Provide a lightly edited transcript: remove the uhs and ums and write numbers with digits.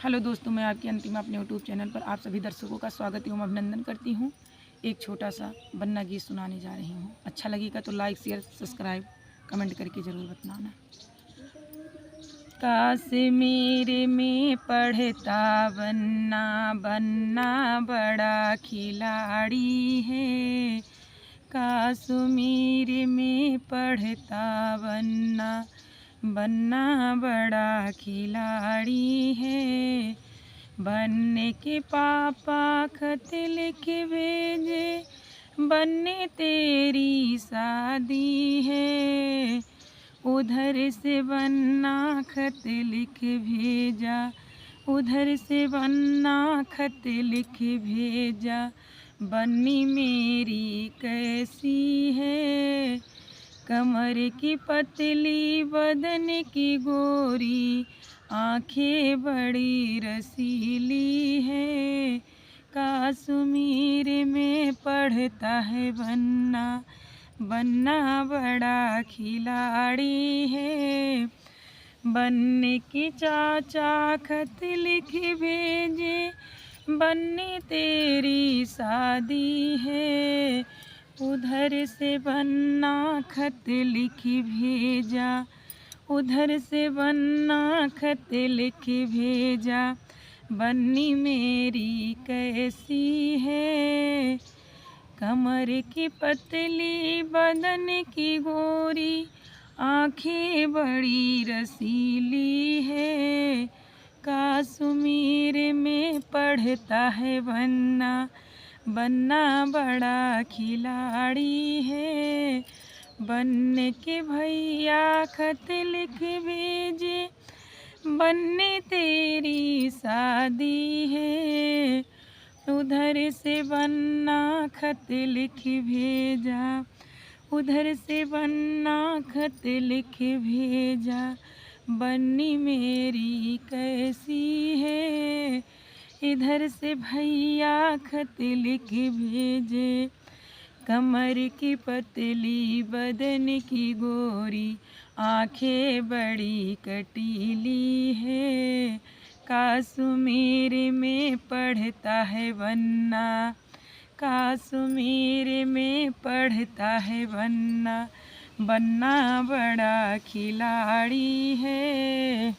Hello दोस्तों, मैं आपकी अंतिमा अपने यूट्यूब चैनल पर आप सभी दर्शकों का स्वागत एवं अभिनंदन करती हूँ। एक छोटा सा बन्ना गीत सुनाने जा रही हूँ। अच्छा लगेगा तो लाइक शेयर सब्सक्राइब कमेंट करके ज़रूर बताना। कश्मीर में पढ़ता बन्ना, बन्ना बड़ा खिलाड़ी है। कश्मीर में पढ़ता बन्ना, बन्ना बड़ा खिलाड़ी है। बन्ने के पापा खत लिख भेजे, बन्ने तेरी शादी है। उधर से बन्ना खत लिख भेजा, उधर से बन्ना खत लिख भेजा। बन्नी मेरी कैसी है, कमर की पतली बदन की गोरी, आँखें बड़ी रसीली है। कश्मीर में पढ़ता है बन्ना, बन्ना बड़ा खिलाड़ी है। बन्ने के चाचा खत लिख भेजे, बन्नी तेरी शादी है। उधर से बन्ना खत लिख भेजा, उधर से बन्ना खत लिख भेजा। बन्नी मेरी कैसी है, कमर की पतली बदन की गोरी, आँखें बड़ी रसीली है। कश्मीर में पढ़ता है बन्ना, बन्ना बड़ा खिलाड़ी है। बन्ने के भैया खत लिख भेजे, बन्ने तेरी शादी है। उधर से बन्ना खत लिख भेजा, उधर से बन्ना खत लिख भेजा। बन्नी मेरी कैसी है, इधर से भैया खत लिख भेजे। कमर की पतली बदन की गोरी, आँखें बड़ी कटीली है। कश्मीर में पढ़ता है बन्ना, कश्मीर में पढ़ता है बन्ना, बन्ना बड़ा खिलाड़ी है।